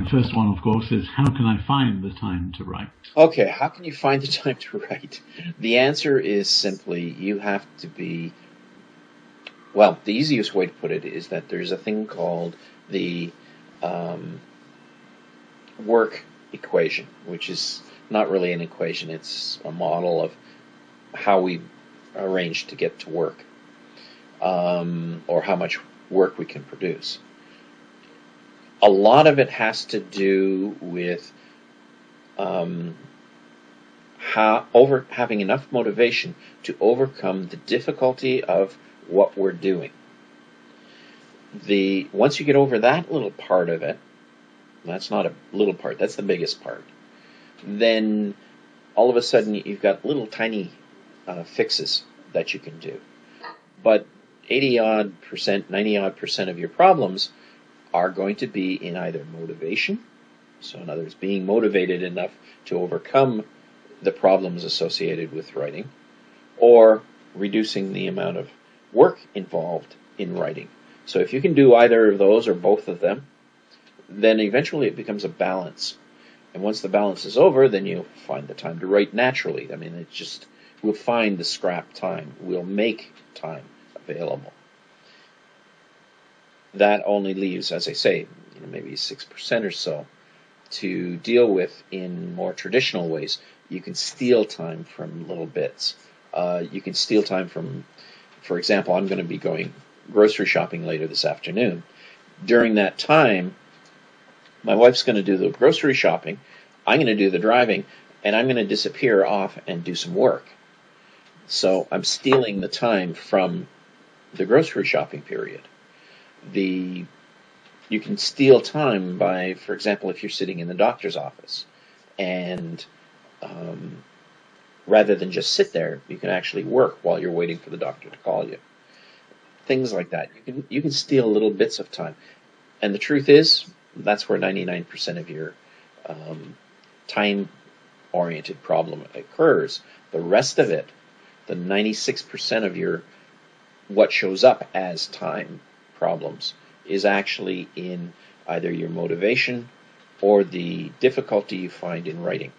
first one, of course, is how can I find the time to write? Okay, how can you find the time to write? The answer is simply you have to be, well, the easiest way to put it is that there's a thing called the work equation, which is not really an equation, it's a model of how we arrange to get to work, or how much work we can produce. A lot of it has to do with having enough motivation to overcome the difficulty of what we're doing. Once you get over that little part of it, that's not a little part, that's the biggest part, then all of a sudden you've got little tiny fixes that you can do. But 80-odd%, 90-odd% of your problems are going to be in either motivation, so in other words, being motivated enough to overcome the problems associated with writing, or reducing the amount of work involved in writing. So if you can do either of those or both of them, then eventually it becomes a balance. And once the balance is over, then you'll find the time to write naturally. I mean, we'll find the scrap time. We'll make time available. That only leaves, as I say, maybe 6% or so to deal with in more traditional ways. You can steal time from little bits. You can steal time from, for example, I'm going to be going grocery shopping later this afternoon. During that time, my wife's going to do the grocery shopping, I'm going to do the driving, and I'm going to disappear off and do some work. So I'm stealing the time from the grocery shopping period. You can steal time by, for example, if you're sitting in the doctor's office, and rather than just sit there, you can actually work while you're waiting for the doctor to call you. Things like that. You can steal little bits of time. And the truth is, that's where 99% of your time-oriented problem occurs. The rest of it, the 96% of what shows up as time problems, is actually in either your motivation or the difficulty you find in writing.